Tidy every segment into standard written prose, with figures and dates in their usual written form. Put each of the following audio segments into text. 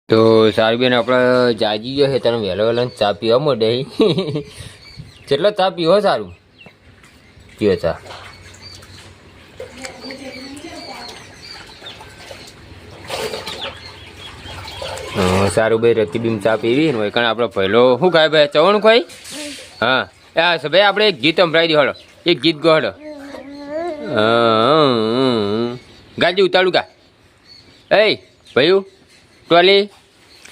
તો સારું બેન આપણે જાગી ગયો છે તને વહેલો વહેલો ચા પીવા મળે કેટલો ચા પીવો સારું પીવો ચા સારું ભાઈ રકીબીમ ચા પીવી ને કારણ આપણે પહેલો શું ખાય ભાઈ ચવણ ખાઈ હા ભાઈ આપણે એક ગીત સંભળાવી દો હડો એક ગીત ગો હડો ગાજી ઉતાળું ગા એ ભાઈ ટોલી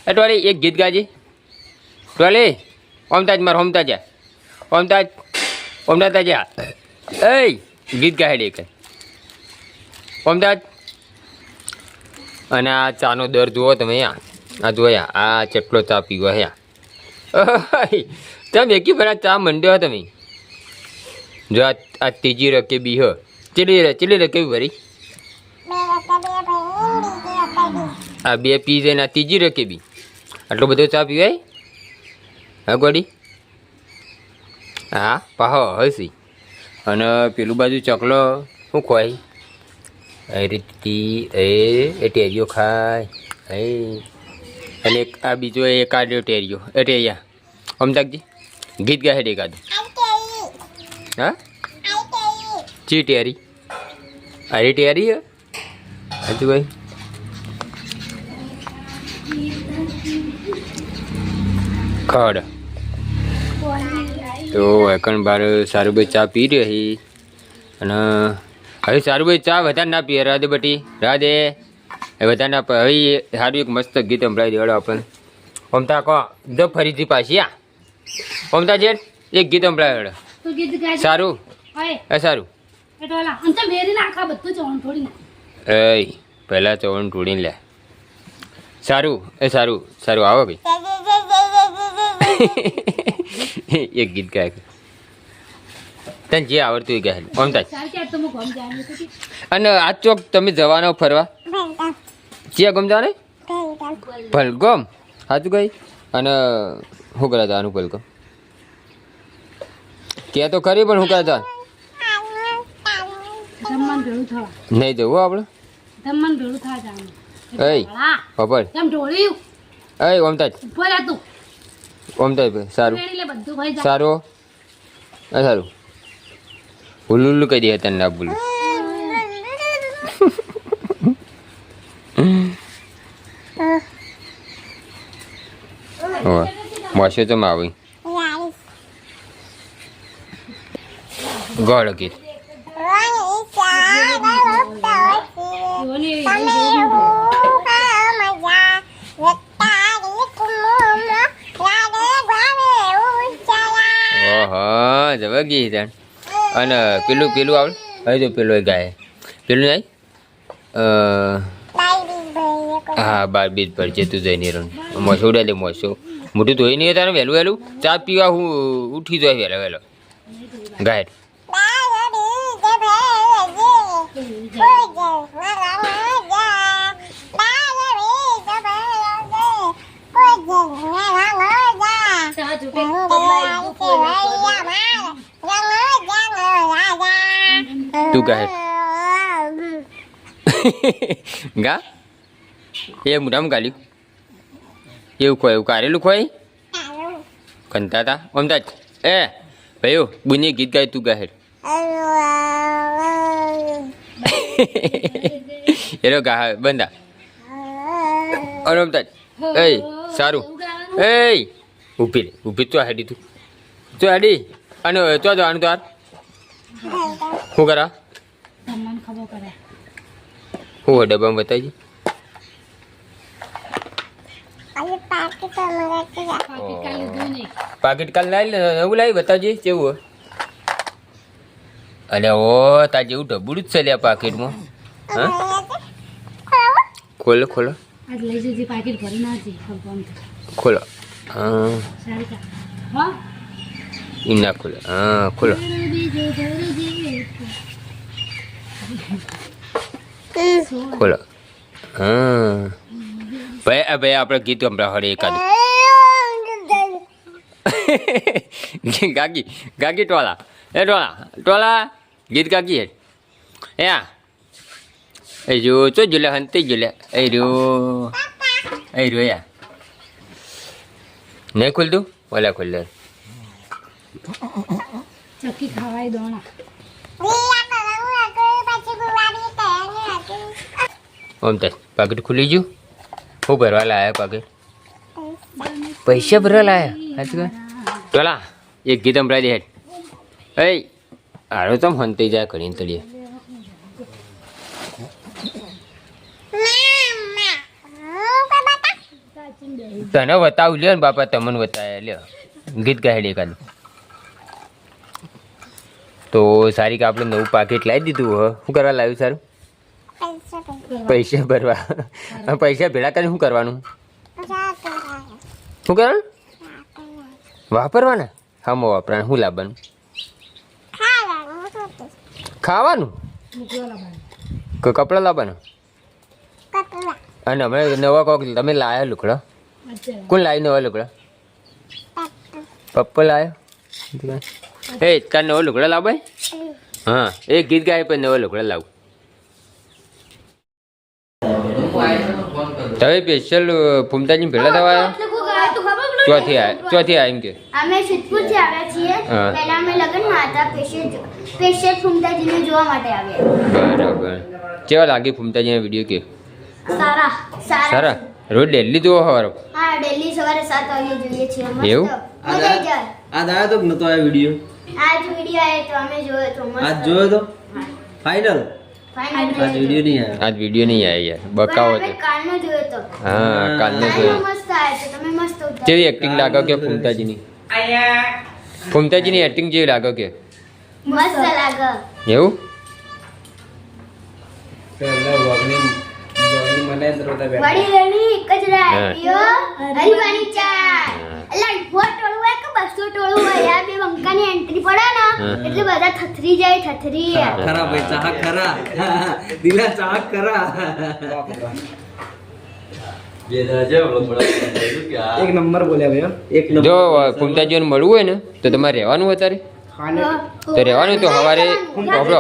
ટોલી એક ગીત ગાજી ટોલી ઓમતાજ માર હોમતા જા ઓમતા જા એ ગીત ગાહેડ એક ઓમતાજ અને આ ચાનો દર જુઓ તમે આ જોયા આ ચેટલો ચા પીવો હે તમે એકી ભરા ચા મંડ્યો તમે જો આ ત્રીજી રકેબી હ ચેલી રકેબી ભરી આ બે પી જાય આ ત્રીજી રકેબી આટલો બધો ચા પીવાય હા ગોડી હા પાહો હસી અને પેલું બાજુ ચકલો શું ખવાય એ રીતથી એ ટેરિયો ખાય અને આ બીજો એક આડ્યો ટેરિયો એ ટેરિયા અમદાકજી ગીત ગાય એકાદું હા ચી ટેરી અરે ટેરી હજુ ભાઈ ખડ તો એકણ બાર સારું ભાઈ ચા પી રહી અને હવે સારું ભાઈ ચા વધારે ના પીએ રાધે બટી રાધે એ વધારે ના હવે સારું એક મસ્ત ગીત સંભળાવી દેવાડો આપણને ઓમતા કહો જો ફરીથી પાછી ઓમતા જેઠ એક ગીત સંભળાવી સારું સારું એ પહેલાં ચવણ ઢોળીને લે સારું સારું આવો ભાઈ એક ગીત ગાય તને જે આવડતું એ ગાય ઓમતા અને આજ ચોક તમે જવાનો ફરવા ક્યાં ગમ જાણે ભલગમ સાચું કઈ અને શું કરા જવાનું ભલગમ ક્યાં તો ખરી પણ શું કરા જવાનું નહીં જવું આપણે ઓમતાજ સારું સારું સારું હુલ્લું કહી દે તને ના ભૂલું મોસો તો આવી ગોળ ગીત ઓહો જવા ગઈ અને પેલું આવડે હવે જો પેલો ગાય પેલું નહીં હા 12 બીજ પર છે તું જઈને રન મોસો ઉડાલે મોસો મોટું ધોઈ નહીં તારે વહેલું ચા પીવા હું ઉઠી જાય વહેલો ગાય તું ગાય ગા એ મોઢામાં ગાલ્યું એવું ખોય એવું કારેલું ખોય કંતા તા અમદાજ એ ભાઈઓ બુની ગીત ગાય તું ગાહેર એનો ગા બંધા અરે અમદાજ એ સારું એ ઊભી તો હેડી તું હેડી અને તો જવાનું તાર શું કરા હું ડબ્બામાં બતાવી પાકીટ કાલ નવું લાવી બતાવજે કેવું અલે ઓ તાર જેવું ઢબુડું જ છે લે પાકીટમાં હા ખોલો ખોલો હા એમ ના ખોલો હા ખોલો ખોલો હા ભાઈ આપણે ગીત હમણાં હળે એકાદું ગાગી ટોલા ગીત ગાગી હે એ જો ચો જોલે હંતે જોલે એ રહ્યો અહીં રોયા નહીં ખુલતું ઓલા ખુલ્લે ચક્કી ખાવાય દોણા ઓમ તો પાકીટ ખુલી ગયું હું ભરવા લાયા પાકીટ પૈસા ભરવા લાયા સાચું ચોલા એક ગીત સંભળાઈ દે હેઠ એ હારો તો હંતી જાય કરીને તળીએ તને બતાવું લ્યો ને બાપા તમને બતાવ્યા લ્યો ગીત ગાહેડ એકાદું તો સારી કે આપણે નવું પાકીટ લાવી દીધું હો શું કરવા લાવ્યું સારું પૈસા ભરવા પૈસા ભેળા કરીને શું કરવાનું શું કરવાનું વાપરવાના હામાં વાપરવાનું શું લાવવાનું ખાવાનું કે કપડાં લાવવાનું અને હમણાં નવા કોક તમે લાયા લુકડા કોણ લાવી નવા લુકડા પપ્પા લાવ્યો એ તાર નવા લુકડા લાવ ભાઈ હા એ ગીત ગાય પણ નવા લુકડા લાવું તમે સ્પેશિયલ ફૂમતાજી ભેળા થવા આવ્યા ચોથી આવ્યા એમ કે અમે સિદ્ધપુર થી આવ્યા છીએ પહેલા અમે લગનમાં હતા સ્પેશિયલ ફૂમતાજીને જોવા માટે આવ્યા બરાબર કેવા લાગી ફૂમતાજીના વિડીયો કે સારા સારા રોજ ડેલી જોવો સવારે હા ડેલી સવારે 7 વાગે જોઈએ છીએ મસ્ત એવું? મજા આવી જાય આજ આવ્યો તો કે નતો આ વિડીયો આજ વિડિયો આયો તો અમે જોયો તો મસ્ત આજ જોયો તો ફાઇનલ ફાઇનલ આજ વિડીયો નહીં આવ્યો આજ વિડીયો નહીં આવ્યા યાર બકાવો છે કાલનો જોયો તો હા કાલનો કાલનો જોયો મસ્ત આવ્યો તો તમે મસ્ત ઉતાર્યો કેવી એક્ટિંગ લાગે કે ફૂમતાજીની ફૂમતાજીની એક્ટિંગ જેવી લાગે કે મસ્ત લાગે એવું વડી રેણી એક જ રાયો હરીવાની ચા અલા ફોટ ટોળું હોય કે 200 ટોળું હોય આ બે બંકાની એન્ટ્રી પડે ને એટલે બધા થથરી જાય થથરી ખરા ભાઈ ચાહક ખરા દિલા ચાહક ખરા એક નંબર બોલ્યા ભાઈ એક નંબર જો ફૂમતાજીને મળવું હોય ને તો તમારે રહેવાનું અત્યારે તો રહેવાનું તો સવારે વાપરો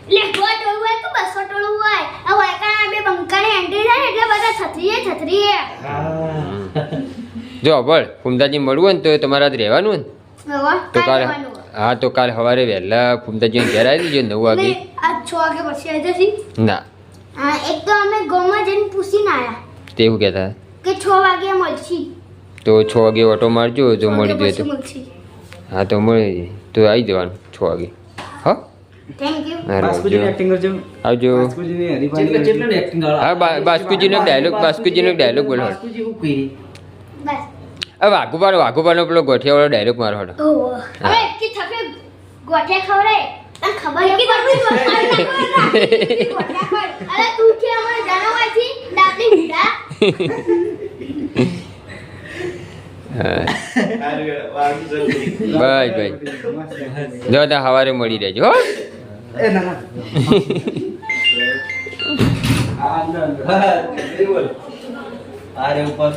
લે ફોટ ટોળું હોય કે 200 ટોળું હોય આ વાયકાના બે બંકાની એન્ટ્રી થાય એટલે બધા થથરી જો બળ ફૂમતાજી મળવું હોય ને તો તમારે આજ રહેવાનું ને તો કાલે હા તો કાલે સવારે વહેલા ફૂમતાજીને ઘેર આવી જજો 9 વાગે આજ 6 વાગે પછી આવી જશી ના હા એક તો અમે ગોમાં જઈને પૂછીને આયા તેવું કહેતા કે 6 વાગે મળશી તો 6 વાગે ઓટો મારજો જો મળી જાય તો મળશી હા તો મળી તો આવી જવાનું 6 વાગે હા થેન્ક યુ હારું, બાસ્કુજીની આવજો. એક્ટિંગ કરજો આવજો બાસ્કુજીની હરીફાઈ કેટલા એક્ટિંગ હા બાસ્કુજીનો ડાયલોગ બોલો બાસ્કુજી હું કહી બસ હવે વાઘુબાનો પેલો ગોઠિયાવાળો ડાયલોગ મારો હડો ઓહો હવે કે થકે ગોઠિયા ખવરે તને ખબર કે અરે તું કે અમાર જાણવાથી દાદી હીરા બસ જો તા સવારે મળી રહેજો હો એ ના ના આ અંદર બોલ આ રે ઉપર